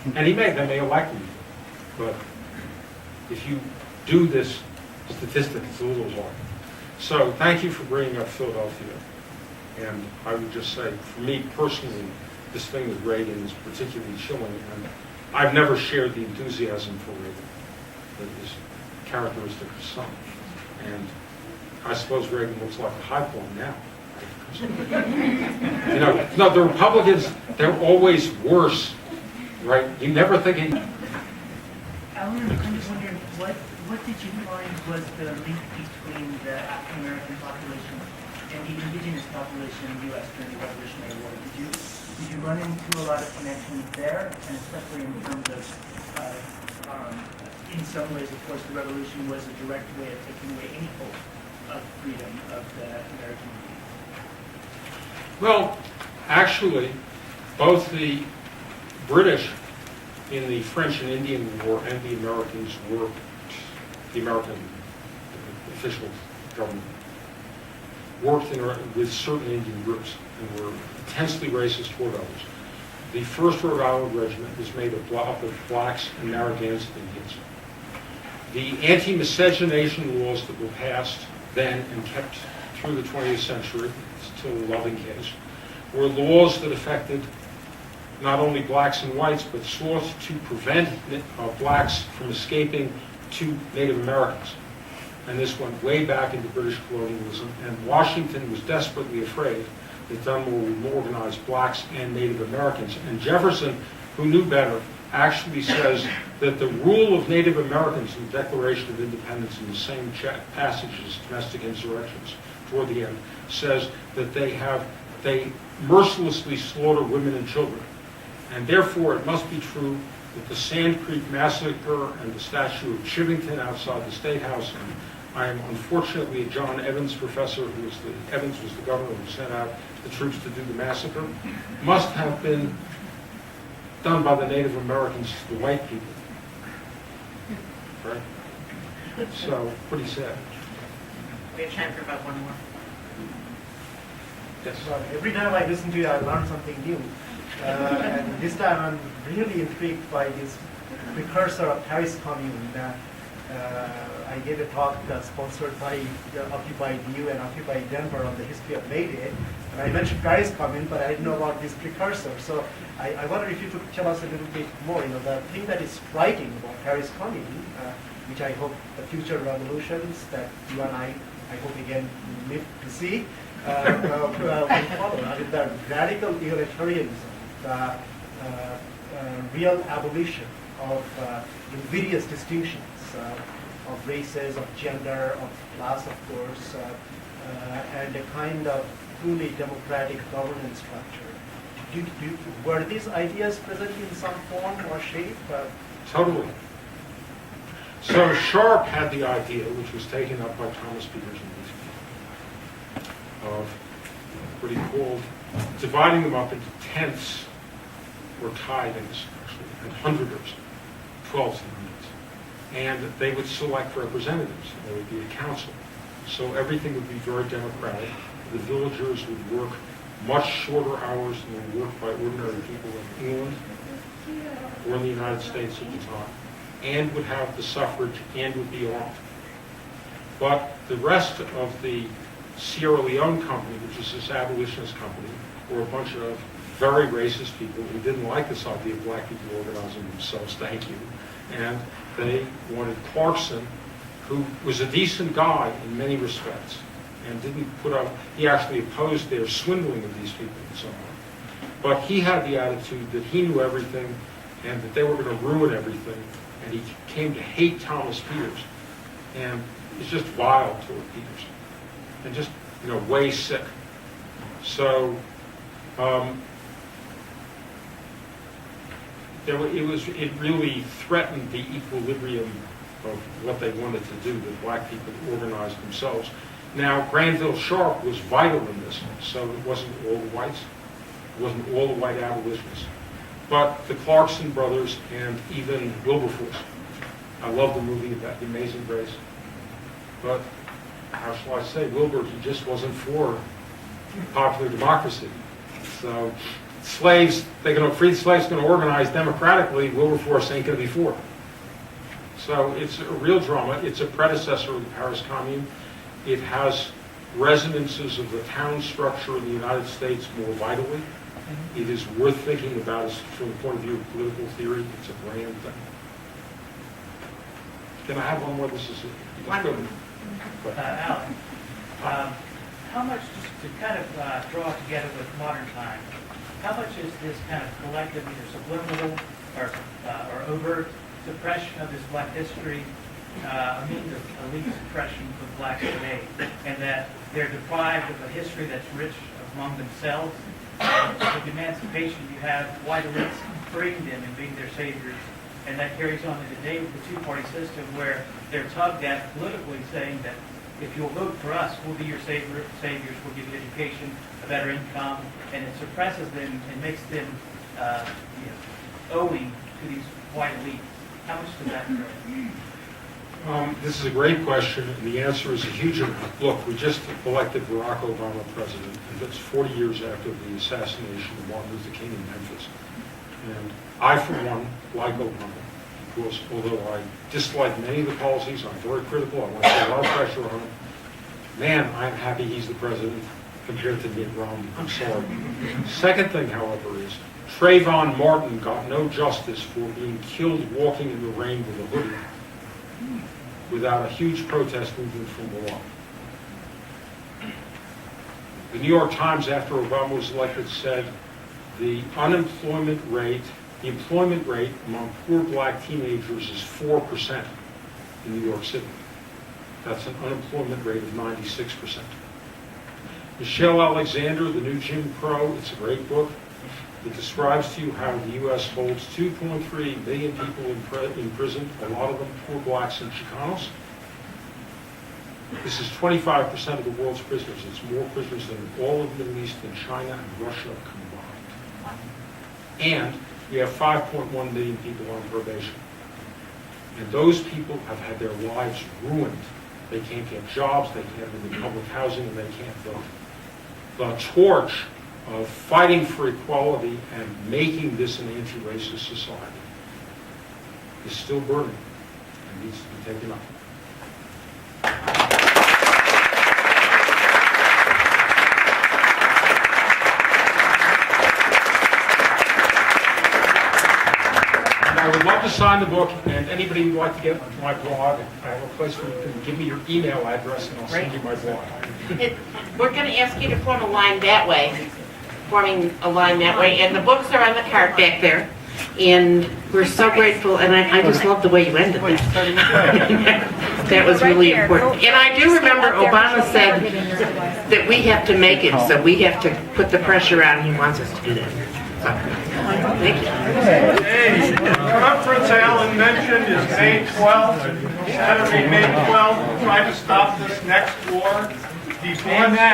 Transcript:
And they may elect him, but if you do this statistic, it's a little hard. So thank you for bringing up Philadelphia. And I would just say, for me personally, this thing with Reagan is particularly chilling. And I've never shared the enthusiasm for Reagan that is characteristic of some. And I suppose Reagan looks like a high point now. You know, no, the Republicans, they're always worse, right? You never think it. Alan, I'm just wondering, what did you find was the link between the African American population and the indigenous population in the U.S. during the Revolutionary War? Did you run into a lot of connections there, and especially in terms of, in some ways, of course, the revolution was a direct way of taking away any hope of freedom of the American people? Well, actually, both the British in the French and Indian War and the Americans worked, the American official government worked with certain Indian groups and were intensely racist toward others. The 1st Rhode Island Regiment was made up of blacks and Narragansett Indians. The anti-miscegenation laws that were passed then and kept through the 20th century, still a loving case, were laws that affected not only blacks and whites, but sought to prevent blacks from escaping to Native Americans. And this went way back into British colonialism, and Washington was desperately afraid that Dunmore would organize blacks and Native Americans. And Jefferson, who knew better, actually says that the rule of Native Americans in the Declaration of Independence, in the same passage as domestic insurrections toward the end, says that they mercilessly slaughter women and children. And therefore it must be true that the Sand Creek Massacre and the statue of Chivington outside the State House, and I am unfortunately a John Evans professor, Evans was the governor who sent out the troops to do the massacre, must have been done by the Native Americans to the white people. Right? So, pretty sad. We have time for about one more. Yes. Well, every time I listen to you, I learn something new. And this time I'm really intrigued by this precursor of Paris Commune. I gave a talk sponsored by Occupy DU and Occupy Denver on the history of May Day. And I mentioned Paris Commune, but I didn't know about this precursor. So I wonder if you could tell us a little bit more. The thing that is striking about Paris Commune, which I hope the future revolutions that you and I hope again live to see, will follow. I mean, the radical egalitarianism, the real abolition of invidious distinctions of races, of gender, of class, of course, and a kind of truly democratic governance structure. Were these ideas present in some form or shape? Totally. So Sharp had the idea, which was taken up by Thomas Peters and these people, of what he called dividing them up into tenths or tithings, actually, and hundreders, 12s and hundreds. And they would select representatives. There would be a council. So everything would be very democratic. The villagers would work much shorter hours than were worked by ordinary people in England or in the United States at the time, and would have the suffrage and would be armed. But the rest of the Sierra Leone company, which is this abolitionist company, were a bunch of very racist people who didn't like this idea of black people organizing themselves, thank you. And they wanted Clarkson, who was a decent guy in many respects, and didn't put up, he actually opposed their swindling of these people in some way. But he had the attitude that he knew everything and that they were going to ruin everything, and he came to hate Thomas Peters. And he's just vile toward Peters, and just, way sick. So, it really threatened the equilibrium of what they wanted to do, that black people organized themselves. Now, Granville Sharp was vital in this, so it wasn't all the whites, it wasn't all the white abolitionists, but the Clarkson brothers and even Wilberforce. I love the movie about The Amazing Grace, but how shall I say, Wilbur, he just wasn't for popular democracy. So slaves, they're going to free the slaves, going to organize democratically. Wilberforce ain't going to be for it. So it's a real drama. It's a predecessor of the Paris Commune. It has resonances of the town structure in the United States more vitally. It is worth thinking about from the point of view of political theory. It's a grand thing. Can I have one more? This is good. Alan, how much, just to kind of draw it together with modern times, how much is this kind of collective, either subliminal or overt suppression of this black history a means of elite suppression for blacks today, and that they're deprived of a history that's rich among themselves? With emancipation, you have white elites freeing them and being their saviors, and that carries on to today with the two-party system, where they're tugged at politically, saying that if you'll vote for us, we'll be your saviors, we'll give you education, a better income, and it suppresses them and makes them owing to these white elites. How much does that hurt? This is a great question, and the answer is a huge amount. Look, we just elected Barack Obama president, and that's 40 years after the assassination of Martin Luther King in Memphis. And I, for one, like Obama, because although I dislike many of the policies, I'm very critical, I want to put a lot of pressure on him. Man, I'm happy he's the president compared to Mitt Romney. I'm sorry. Second thing, however, is Trayvon Martin got no justice for being killed walking in the rain with a hoodie without a huge protest movement from below. The New York Times, after Obama was elected, said the employment rate among poor black teenagers is 4% in New York City. That's an unemployment rate of 96%. Michelle Alexander, The New Jim Crow, it's a great book. It describes to you how the U.S. holds 2.3 million people in prison, a lot of them poor blacks and Chicanos. This is 25% of the world's prisoners. It's more prisoners than all of the Middle East and China and Russia combined. And we have 5.1 million people on probation. And those people have had their lives ruined. They can't get jobs, they can't live in public housing, and they can't vote. The torch of fighting for equality and making this an anti-racist society is still burning and needs to be taken up. And I would love to sign the book, and anybody who'd like to get my blog, I have a place where you can give me your email address and I'll send you my blog. We're going to ask you to form a line that way, and the books are on the cart back there, and we're so grateful, and I just love the way you ended that. That was really important. And I do remember Obama said that we have to make it, so we have to put the pressure on. He wants us to do that. So, thank you. Hey, the conference Alan mentioned is May 12th. Saturday, May 12th. We'll try to stop this next war. Before that,